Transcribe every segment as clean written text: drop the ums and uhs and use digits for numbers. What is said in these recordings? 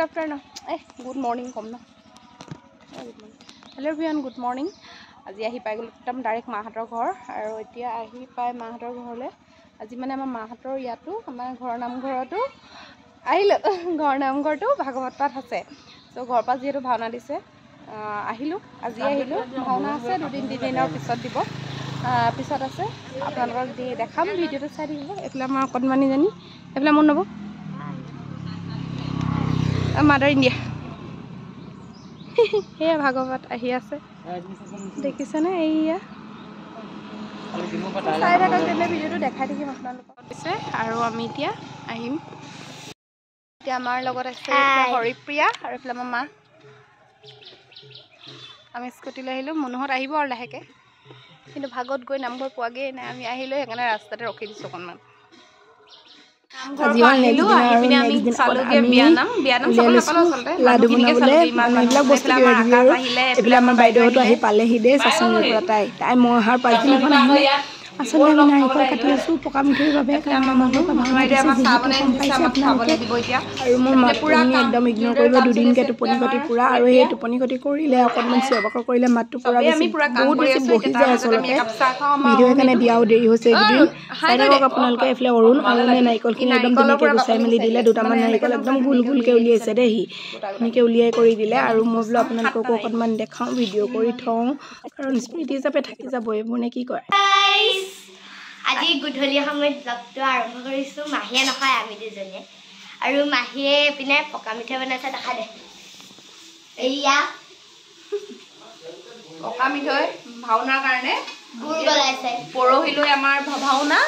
Good afternoon. Good morning. Hello everyone. Good morning. আজি আহি পাই গ'ল একদম ডাইৰেক্ট মাহাতৰ ঘৰ আৰু এতিয়া আহি পাই মাহাতৰ ঘৰলে আজি মানে আমাৰ মাহাতৰ ইয়াতো আমাৰ ঘৰৰ নামঘৰটো আহিলো ঘৰ নামঘৰটো ভাগৱত পাঠ আছে তো ঘৰ পা যেটো ভাওনা দিছে আহিলো আজি আহিলো ভাওনা আছে দুদিন দিনৰ পিছত দিব পিছত আছে আপোনালোকক দেখাম ভিডিওটো চাই দিব এফলা আমাৰ কদমানি জানি এফলা মন নব মাদাৰ ইণ্ডিয়া হেয়া ভাগৱত আহি আছে দেখিছেনে এইয়া চাই থাকক তেনে ভিডিওটো দেখাই থাকিম আপোনালোকক দিছে আৰু আমি এতিয়া আহিম এতিয়া আমাৰ লগত আছে হৰিপ্ৰিয়া আৰু এফলা মা আমি স্কুটি লৈ আহিলো মনোহত আহিব আৰু লাহেকে কিন্তু ভাগত গৈ নামঘৰ পোৱাগে নাই আমি আহিলো সেইকাৰণে ৰাস্তাতে ৰখি দিছো অকণমান আজি আহিলো আহি পিনে আমি চালোগে বিয়ানাম চাবলৈ নাপালো আচলতে লাডু বনাবলে মানে এইবিলাক বস্তু আহিলে এইবিলাক আমাৰ বাইদেউটো আহি পালেহি দে চাচনিৰ পৰা তাই মই অহাৰ পাছদিনাখন আহিলে আচলতে আমি নাৰিকল কাটি আছো পকা মিঠৈৰ বাবে আমাৰ মানুহ আৰু মোৰ মাতটো একদম ইগনোৰ কৰিব দুদিনকে টোপনি গতি পুৰা আৰু সেই টোপনি গতি কৰিলে অকণমান চিঞৰ কৰিলে মাতটো পুৰা বহুত বেছি বহি যায় আচলতে ভিডিঅ' সেইকাৰণে দিয়াও দেৰি হৈছে এইকেইদিন চাই থাকক আপোনালোকে এইফালে অৰুণে নাৰিকলখিনি একদম ধুনীয়াকৈ গুচাই মেলি দিলে দুটামান নাৰিকল একদম গোল গোলকৈ উলিয়াইছে দেই সি ধুনীয়াকৈ উলিয়াই কৰি দিলে আৰু মই বোলো আপোনালোককো অকণমান দেখাওঁ ভিডিঅ' কৰি থওঁ কাৰণ স্মৃতি হিচাপে থাকি যাব এইবোৰ নে কি কয় আজি গধূলি সময়ত ব্লগটো আৰম্ভ কৰিছোঁ মাহীয়ে নহয় আমি দুজনীয়ে আৰু মাহীয়ে পিনে পকা মিঠৈ বনাইছে দেখা দে এইয়া পকা মিঠৈ ভাওনাৰ কাৰণে গুৰ গলাইছে পৰহিলৈ আমাৰ ভাওনা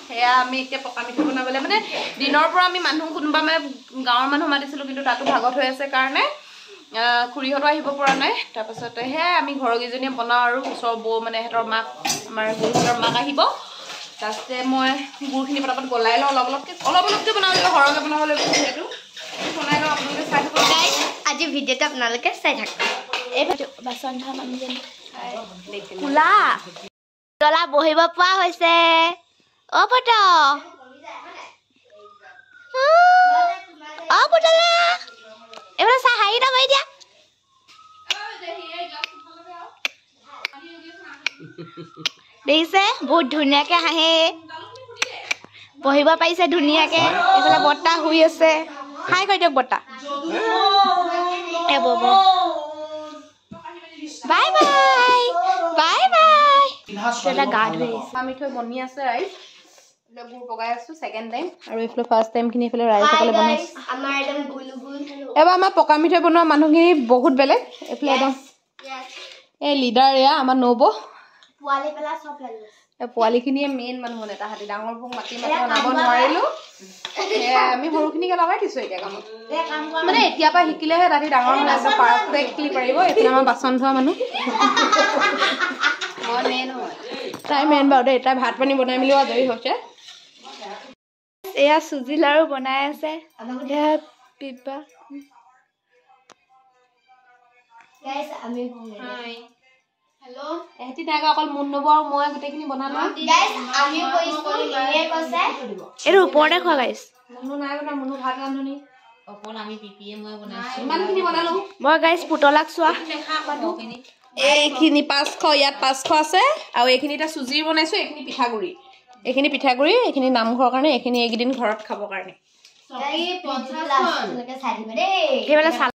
সেয়া আমি এতিয়া পকা মিঠৈ বনাবলৈ মানে দিনৰ পৰা আমি মানুহ কোনোবা মানে গাঁৱৰ মানুহ মাতিছিলোঁ কিন্তু তাতো ভাগত হৈ আছে কাৰণে খুৰীহঁতো আহিব পৰা নাই তাৰপাছতে সেয়াই আমি ঘৰকেইজনীয়ে বনাওঁ আৰু ওচৰৰ বৌ মানে সিহঁতৰ মাক আমাৰ গুৰুহঁতৰ মাক আহিব তাৰপিছতে মই গুৰখিনি পটাপট গলাই লওঁ অলপ অলপকৈ বনাব লাগিব সৰহকৈ বনাব লাগিব সেইটো বনাই লওঁ আপোনালোকে চাই থাকক আজি ভিডিঅ'টো আপোনালোকে চাই থাকক এই বাচন ধোৱা মানুহজনী কোলা তলা বহিব পোৱা হৈছে অ পট অ পুতলা এইবাৰ চাহ হাৰি দাব এতিয়া দেখিছে বহুত ধুনীয়াকৈ হাঁহে বহিব পাৰিছে ধুনীয়াকৈ এইফালে বতাহ শুই আছে হাই কৈ দিয়ক বতাহ বাই বাই বাই বাই এটা গা ধুই পকা মিঠৈ বনি আছে ৰাইজ গুৰ পগাই আছো ছেকেণ্ড টাইম আৰু এইফালে ফাৰ্ষ্ট টাইমখিনি এইফালে ৰাইজসকলে বনাইছে এবাৰ আমাৰ পকা মিঠৈ বনোৱা মানুহখিনি বহুত বেলেগ এইফালে একদম এই লিডাৰ এয়া আমাৰ নব পোৱালিখিনিয়ে মেইন মানুহ মানে তাহাঁতি ডাঙৰবোৰক মাতি বনাব নোৱাৰিলোঁ আমি সৰুখিনিকে লগাই দিছোঁ এতিয়া কামত মানে এতিয়াৰ পৰা শিকিলেহে তাহাঁতি ডাঙৰ মানে একদম পাৰফেক্টলি পাৰিব এতিয়া আমাৰ বাচন ধোৱা মানুহ তাই মেইন বাৰু দেই তাই ভাত পানী বনাই মেলিও আজৰি হৈছে এয়া চুজি লাৰু বনাই আছে পিপা হেল্ল' এহেঁতি নাইকা অকল মুন নব আৰু মই গোটেইখিনি বনালো এইটো ওপৰতে খোৱা গাইছ মুনু নাই বনা মুনু ভাত ৰান্ধনি অকল আমি পিপিয়ে মই বনাইছো ইমানখিনি বনালো মই গাইছ পুতলাক চোৱা এইখিনি 500 ইয়াত 500 আছে আৰু এইখিনি এটা চুজিৰ বনাইছো এইখিনি পিঠাগুৰি এইখিনি নামঘৰৰ কাৰণে এইখিনি এইকেইদিন ঘৰত খাবৰ কাৰণে